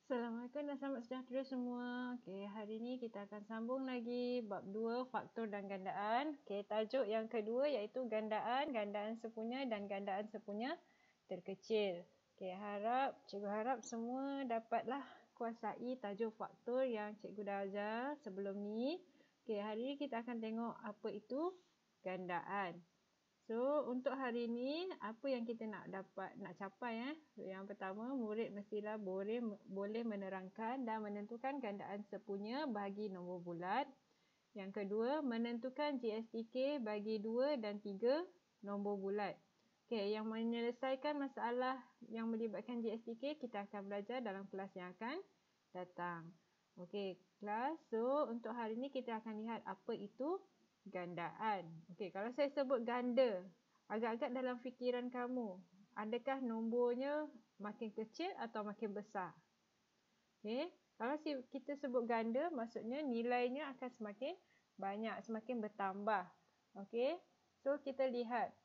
Assalamualaikum dan selamat sejahtera semua. Okey, hari ini kita akan sambung lagi bab 2 faktor dan gandaan. Okey, tajuk yang kedua iaitu gandaan, gandaan sepunya dan gandaan sepunya terkecil. Okey, cikgu harap semua dapatlah kuasai tajuk faktor yang cikgu dah ajar sebelum ni. Okey, hari ini kita akan tengok apa itu gandaan. So, untuk hari ini, apa yang kita nak capai? Yang pertama, murid mestilah boleh menerangkan dan menentukan gandaan sepunya bagi nombor bulat. Yang kedua, menentukan GSTK bagi 2 dan 3 nombor bulat. Okey, yang menyelesaikan masalah yang melibatkan GSTK, kita akan belajar dalam kelas yang akan datang. Okey, kelas. So, untuk hari ini kita akan lihat apa itu gandaan. Okey, kalau saya sebut ganda, agak-agak dalam fikiran kamu, adakah nombornya makin kecil atau makin besar? Okey, kalau kita sebut ganda, maksudnya nilainya akan semakin banyak, semakin bertambah. Okey, so kita lihat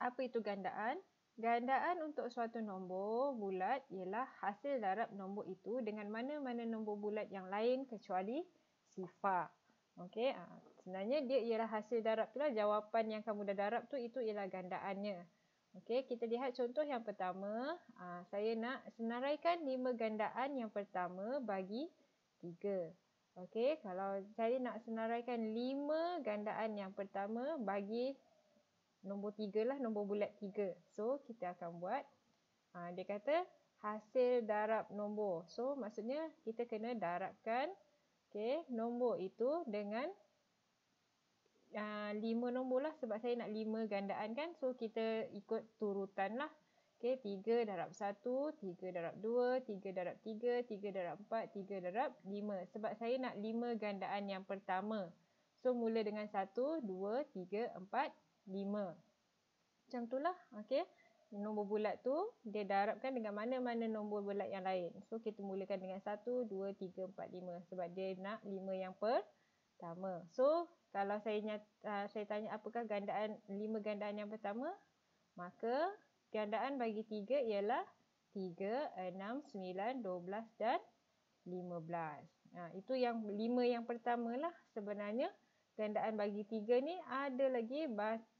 apa itu gandaan. Gandaan untuk suatu nombor bulat ialah hasil darab nombor itu dengan mana-mana nombor bulat yang lain kecuali sifar. Okey, sebenarnya dia ialah hasil darab tu lah, jawapan yang kamu dah darab tu itu ialah gandaannya. Okey, kita lihat contoh yang pertama. Saya nak senaraikan 5 gandaan yang pertama bagi 3. Okey, kalau saya nak senaraikan 5 gandaan yang pertama bagi nombor 3 lah, nombor bulat 3. So, kita akan buat. Dia kata hasil darab nombor. So, maksudnya kita kena darabkan nombor itu dengan 5 nombor lah, sebab saya nak 5 gandaan kan. So, kita ikut turutan lah. 3 darab 1, 3 darab 2, 3 darab 3, 3 darab 4, 3 darab 5. Sebab saya nak 5 gandaan yang pertama. So, mula dengan 1, 2, 3, 4, 5. Macam tu lah. Nombor bulat tu, dia darabkan dengan mana-mana nombor bulat yang lain. So, kita mulakan dengan 1, 2, 3, 4, 5. Sebab dia nak 5 yang pertama. So, kalau saya tanya apakah 5 gandaan yang pertama, maka gandaan bagi 3 ialah 3, 6, 9, 12 dan 15. Itu yang 5 yang pertama lah. Sebenarnya, gandaan bagi 3 ni ada lagi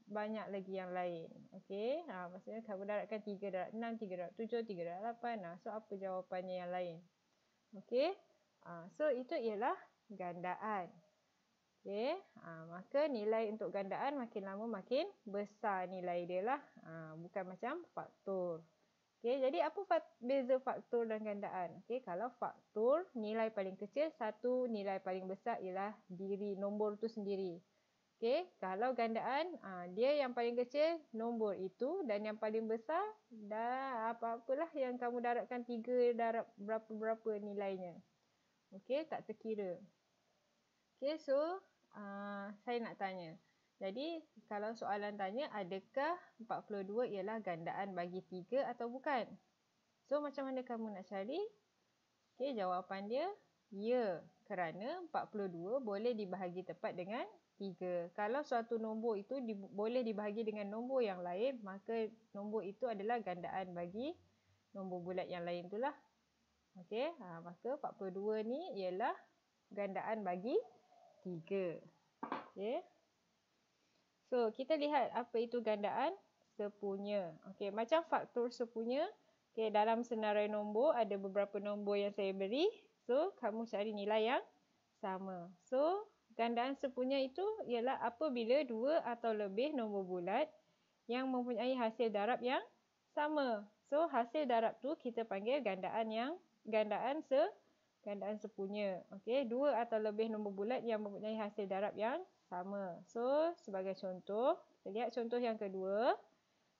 banyak lagi yang lain. Okey, maksudnya kamu darabkan 3 darab 6, 3 darab 7, 3 darab 8. So, apa jawapannya yang lain? Okey, so itu ialah gandaan. Okey, maka nilai untuk gandaan makin lama makin besar nilai dia lah. Bukan macam faktor. Okey, jadi apa beza faktor dan gandaan? Okey, kalau faktor, nilai paling kecil, satu nilai paling besar ialah diri nombor tu sendiri. Okey, kalau gandaan, dia yang paling kecil nombor itu dan yang paling besar dah apa-apalah yang kamu darabkan 3 darab berapa-berapa nilainya. Okey, tak terkira. Okey, so saya nak tanya. Jadi, kalau soalan tanya, adakah 42 ialah gandaan bagi 3 atau bukan? So, macam mana kamu nak cari? Okey, jawapan dia, ya. Kerana 42 boleh dibahagi tepat dengan 3. Kalau suatu nombor itu boleh dibahagi dengan nombor yang lain, maka nombor itu adalah gandaan bagi nombor bulat yang lain itulah. Okey, maka 42 ni ialah gandaan bagi 3. Okey. So, kita lihat apa itu gandaan sepunya. Okey, macam faktor sepunya, dalam senarai nombor ada beberapa nombor yang saya beri. So, kamu cari nilai yang sama. So, gandaan sepunya itu ialah apabila 2 atau lebih nombor bulat yang mempunyai hasil darab yang sama. So, hasil darab tu kita panggil gandaan sepunya. Okey, 2 atau lebih nombor bulat yang mempunyai hasil darab yang sama. So, sebagai contoh, kita lihat contoh yang kedua.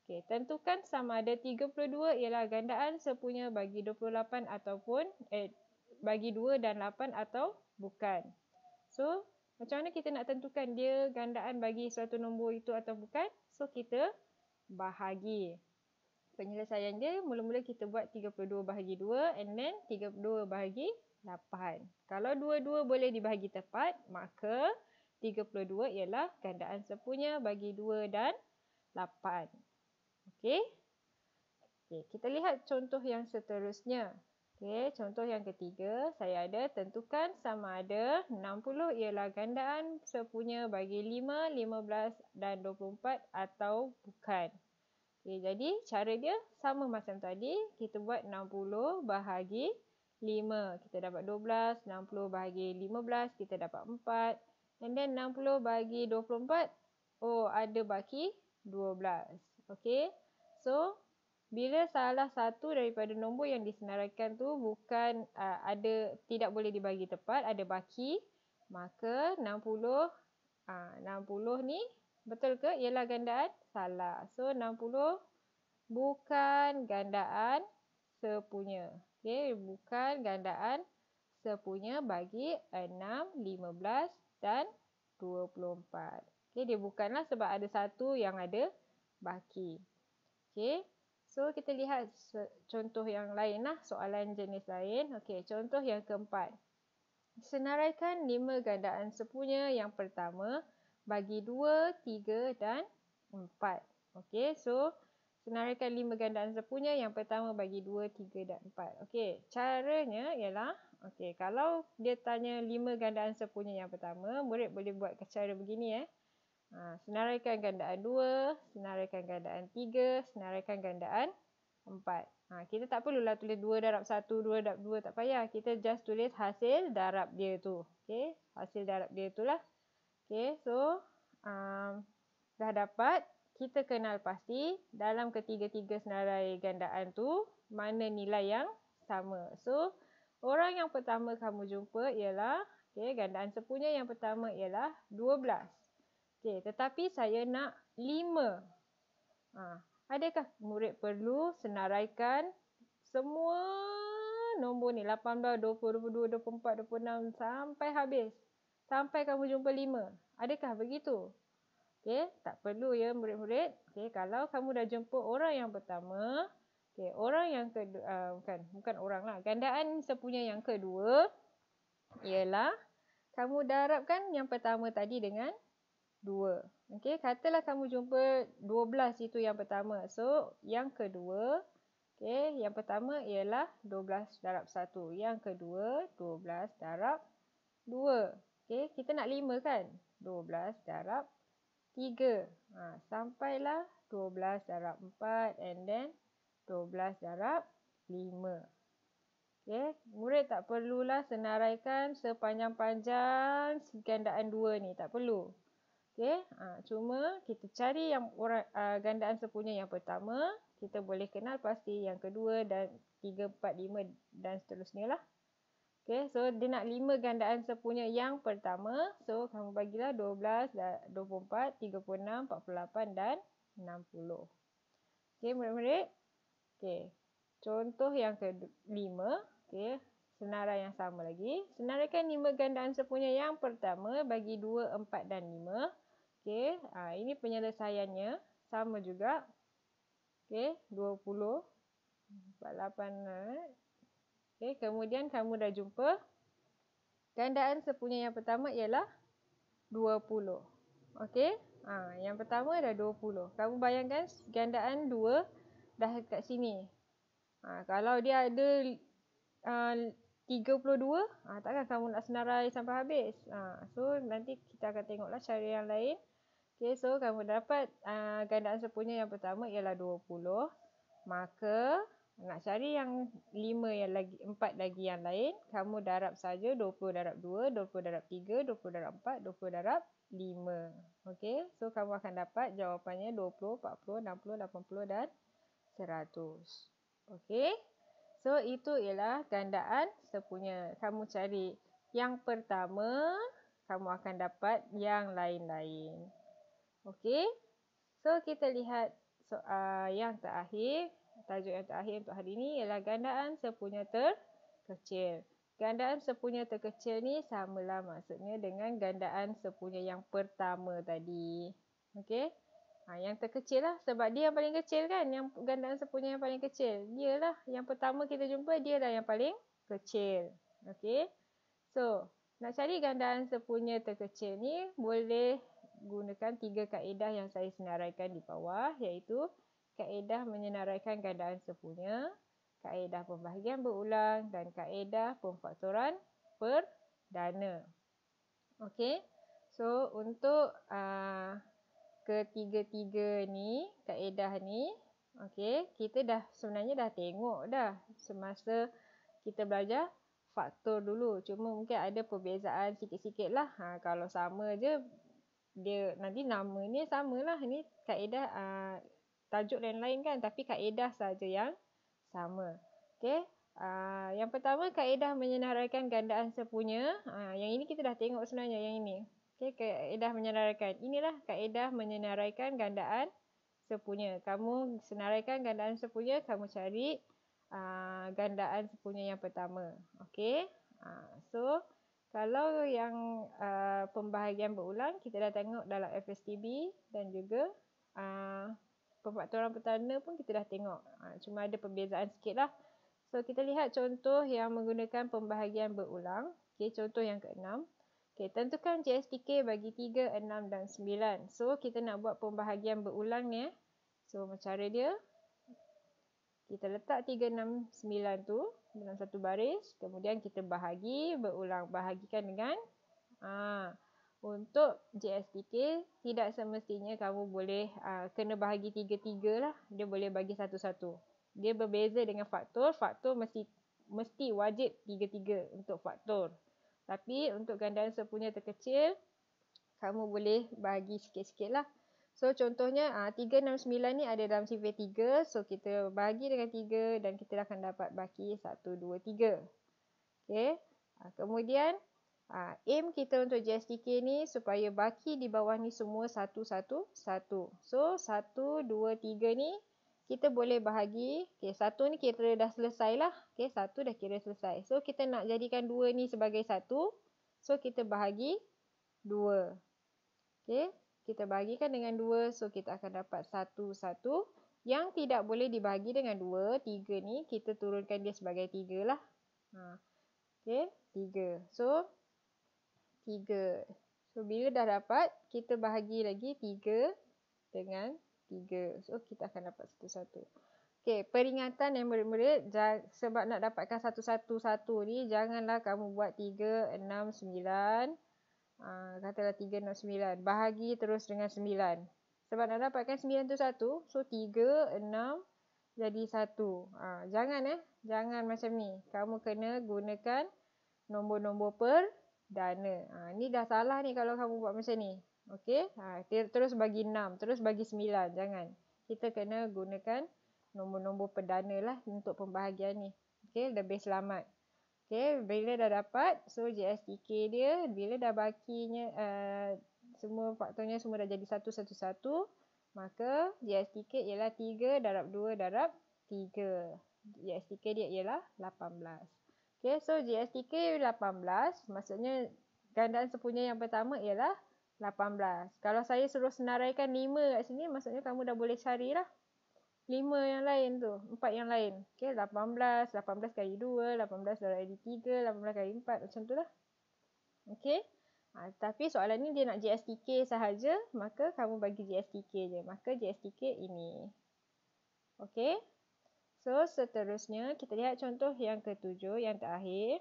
Okey, tentukan sama ada 32 ialah gandaan sepunya bagi 28 ataupun bagi 2 dan 8 atau bukan. So, macam mana kita nak tentukan dia gandaan bagi suatu nombor itu atau bukan? So, kita bahagi. Penyelesaian dia, mula-mula kita buat 32 bahagi 2 and then 32 bahagi 8. Kalau dua-dua boleh dibahagi tepat, maka 32 ialah gandaan sepunya bagi 2 dan 8. Okey? Okey, kita lihat contoh yang seterusnya. Okey, contoh yang ketiga, saya ada tentukan sama ada 60 ialah gandaan sepunya bagi 5, 15 dan 24 atau bukan. Okey, jadi cara dia sama macam tadi. Kita buat 60 bahagi 5. Kita dapat 12. 60 bahagi 15. Kita dapat 4. And then 60 bahagi 24. Oh, ada baki 12. Okey. So, bila salah satu daripada nombor yang disenaraikan tu bukan tidak boleh dibagi tepat, ada baki, maka 60 ni betul ke ialah gandaan? Salah. So 60 bukan gandaan sepunya. Okey, bukan gandaan sepunya bagi 6, 15 dan 24. Okey, dia bukanlah sebab ada satu yang ada baki. Okey. So, kita lihat contoh yang lain lah, soalan jenis lain. Okey, contoh yang keempat. Senaraikan 5 gandaan sepunya yang pertama bagi 2, 3 dan 4. Okey, so senaraikan 5 gandaan sepunya yang pertama bagi 2, 3 dan 4. Okey, caranya ialah, okey, kalau dia tanya 5 gandaan sepunya yang pertama, murid boleh buat cara begini. Senaraikan gandaan 2, senaraikan gandaan 3, senaraikan gandaan 4. Kita tak perlulah tulis 2 darab 1, 2 darab 2, tak payah. Kita just tulis hasil darab dia tu. Okey, hasil darab dia tu lah. Okey, so dah dapat. Kita kenal pasti dalam ketiga-tiga senarai gandaan tu mana nilai yang sama. So, orang yang pertama kamu jumpa ialah, okey, gandaan sepunya yang pertama ialah 12. Okey, tetapi saya nak 5. Adakah murid perlu senaraikan semua nombor ni 18, 20, 22, 24, 26 sampai habis? Sampai kamu jumpa 5. Adakah begitu? Okey, tak perlu ya murid-murid. Okey, kalau kamu dah jumpa orang yang pertama, okey, orang yang kedua, bukan orang lah. Gandaan sepunya yang kedua ialah kamu darabkan yang pertama tadi dengan 2. Okey, katalah kamu jumpa 12 itu yang pertama. So, yang kedua, okey, yang pertama ialah 12 darab 1. Yang kedua, 12 darab 2. Okey, kita nak 5 kan? 12 darab 3. Sampailah 12 darab 4 and then 12 darab 5. Okey, murid tak perlulah senaraikan sepanjang-panjang gandaan 2 ni. Tak perlu. Okey, cuma kita cari yang gandaan sepunya yang pertama, kita boleh kenal pasti yang kedua dan 3, 4, 5 dan seterusnya lah. Okey, so dia nak 5 gandaan sepunya yang pertama. So, kamu bagilah 12, 24, 36, 48 dan 60. Okey, murid-murid. Okey, contoh yang kelima. Okey, senarai yang sama lagi. Senaraikan 5 gandaan sepunya yang pertama bagi 2, 4 dan 5. Okey, ini penyelesaiannya sama juga. Okey, 20, 48. Okey, kemudian kamu dah jumpa gandaan sepunya yang pertama ialah 20. Okey, yang pertama dah 20. Kamu bayangkan gandaan 2 dah kat sini. Kalau dia ada 32, takkan kamu nak senarai sampai habis. So, nanti kita akan tengoklah cara yang lain. Okey, so kamu dapat gandaan sepunya yang pertama ialah 20. Maka nak cari yang 5 yang lagi, 4 lagi yang lain, kamu darab saja 20 darab 2, 20 darab 3, 20 darab 4, 20 darab 5. Okey, so kamu akan dapat jawapannya 20, 40, 60, 80 dan 100. Okey. So itu ialah gandaan sepunya. Kamu cari yang pertama, kamu akan dapat yang lain-lain. Okey. So kita lihat soal yang terakhir. Tajuk yang terakhir untuk hari ini ialah gandaan sepunya terkecil. Gandaan sepunya terkecil ni samalah maksudnya dengan gandaan sepunya yang pertama tadi. Okey. Yang terkecil lah sebab dia yang paling kecil kan. Yang gandaan sepunya yang paling kecil. Dia lah yang pertama kita jumpa, dia lah yang paling kecil. Okey. So, nak cari gandaan sepunya terkecil ni boleh gunakan 3 kaedah yang saya senaraikan di bawah, iaitu kaedah menyenaraikan gandaan sepunya, kaedah pembahagian berulang dan kaedah pemfaktoran perdana. Okey. So untuk ketiga-tiga ni, kaedah ni, okey, kita sebenarnya dah tengok dah semasa kita belajar faktor dulu. Cuma mungkin ada perbezaan sikit-sikit lah. Kalau sama je, dia nanti nama ni sama lah. Ni kaedah tajuk lain-lain kan, tapi kaedah saja yang sama. Okey. Yang pertama, kaedah menyenaraikan gandaan sepunya. Yang ini kita dah tengok sebenarnya, yang ini. Okey, kaedah menyenaraikan. Inilah kaedah menyenaraikan gandaan sepunya. Kamu senaraikan gandaan sepunya, kamu cari gandaan sepunya yang pertama. Okey. So, kalau yang pembahagian berulang, kita dah tengok dalam FSTB dan juga pemfaktoran perdana pun kita dah tengok. Cuma ada perbezaan sikit lah. So, kita lihat contoh yang menggunakan pembahagian berulang. Okay, contoh yang ke-6. Okay, tentukan JSTK bagi 3, 6 dan 9. So, kita nak buat pembahagian berulang ni. So, cara dia, kita letak 3, 6, 9 tu dalam satu baris. Kemudian kita bahagi berulang. Bahagikan dengan untuk JSTK, tidak semestinya kamu boleh kena bahagi 3-3 lah. Dia boleh bagi satu-satu. Dia berbeza dengan faktor. Faktor mesti wajib 3-3 untuk faktor. Tapi untuk gandaan sepunya terkecil, kamu boleh bahagi sikit-sikit lah. So contohnya 3, 6, 9 ni ada dalam sifar 3. So kita bahagi dengan 3 dan kita akan dapat baki 1, 2, 3. Okay. Kemudian aim kita untuk JSTK ni supaya baki di bawah ni semua 1, 1, 1. So 1, 2, 3 ni kita boleh bahagi. Okay, 1 ni kira dah selesai lah. Okay, 1 dah kira selesai. So kita nak jadikan 2 ni sebagai 1. So kita bahagi 2. Okay, kita bahagikan dengan 2. So kita akan dapat 1, 1. Yang tidak boleh dibahagi dengan 2, 3 ni kita turunkan dia sebagai 3 lah. Okay, 3. So 3. So bila dah dapat, kita bahagi lagi 3 dengan 3. So kita akan dapat 1, 1. Okey, peringatan yang murid-murid, sebab nak dapatkan 1, 1, 1 ni, janganlah kamu buat 3, 6, 9. Katalah 3, 6, 9. Bahagi terus dengan 9. Sebab nak dapatkan 9 tu 1, so 3, 6 jadi 1. Jangan macam ni. Kamu kena gunakan nombor-nombor perdana. Ni dah salah ni kalau kamu buat macam ni. Okey, terus bagi 6, terus bagi 9. Jangan. Kita kena gunakan nombor-nombor perdana lah untuk pembahagian ni. Okey, lebih selamat. Okey, bila dah dapat, so JSTK dia, bila dah bakinya, semua faktornya semua dah jadi 1, 1, 1, maka JSTK ialah 3 darab 2 darab 3. JSTK dia ialah 18. Okey, so JSTK 18, maksudnya gandaan sepunya yang pertama ialah 18. Kalau saya suruh senaraikan 5 kat sini, maksudnya kamu dah boleh carilah 5 yang lain tu, 4 yang lain. Okey, 18 kali 2, 18 darab 3, 18 kali 4, macam tu lah. Okey. Tapi soalan ni dia nak JSTK sahaja, maka kamu bagi JSTK je. Maka JSTK ini. Okey. So, seterusnya kita lihat contoh yang ke-7, yang terakhir.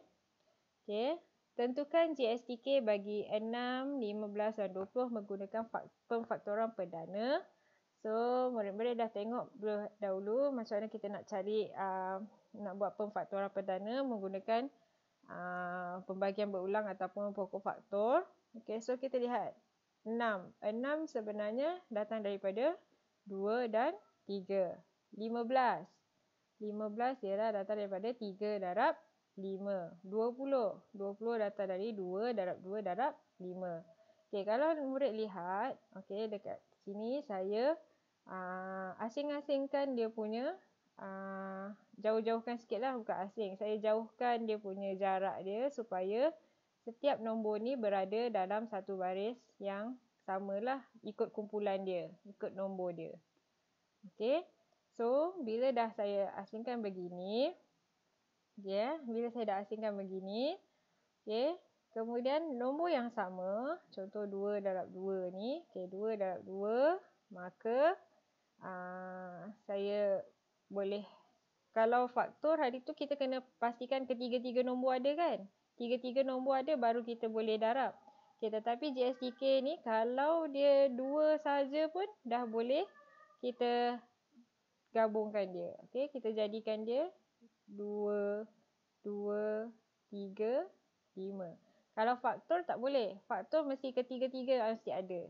Okey. Tentukan JSTK bagi 6, 15 dan 20 menggunakan pemfaktoran perdana. So, murid-murid dah tengok dahulu macam mana kita nak cari, nak buat pemfaktoran perdana menggunakan pembagian berulang ataupun pokok faktor. Okey, so kita lihat 6. 6 sebenarnya datang daripada 2 dan 3. 15. 15 ialah datang daripada 3 darab 5. 20. 20 datang dari 2 darab 2 darab 5. Okey, kalau murid lihat, okey, dekat sini saya asing-asingkan dia punya, jauh-jauhkan sikit lah, bukan asing. Saya jauhkan dia punya jarak dia supaya setiap nombor ni berada dalam satu baris yang samalah, ikut kumpulan dia, ikut nombor dia. Okey. So, bila dah saya asingkan begini, bila saya dah asingkan begini, kemudian nombor yang sama, contoh 2 darab 2 ni, 2 darab 2, maka saya boleh kalau faktor hari tu kita kena pastikan ketiga-tiga nombor ada kan. Tiga-tiga nombor ada baru kita boleh darab. Okay, tetapi GSTK ni kalau dia 2 saja pun dah boleh kita gabungkan dia. Okay, kita jadikan dia 2, 2, 3, 5. Kalau faktor tak boleh. Faktor mesti ketiga-tiga mesti ada.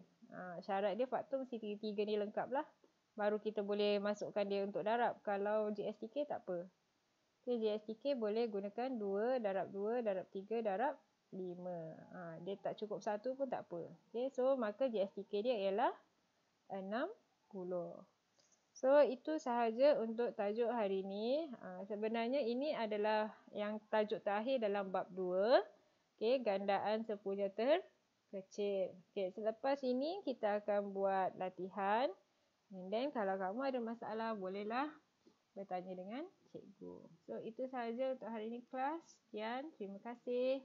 Syarat dia faktor mesti tiga-tiga ni lengkap lah. Baru kita boleh masukkan dia untuk darab. Kalau GSTK tak apa. Okay, GSTK boleh gunakan 2 darab 2 darab 3 darab 5. Dia tak cukup 1 pun tak apa. Okay, so maka GSTK dia ialah 60. So itu sahaja untuk tajuk hari ini. Sebenarnya ini adalah yang tajuk terakhir dalam bab 2. Okay, gandaan sepunya terkecil. Okay, selepas ini kita akan buat latihan. And then kalau kamu ada masalah bolehlah bertanya dengan cikgu. So itu sahaja untuk hari ini kelas. Sekian, terima kasih.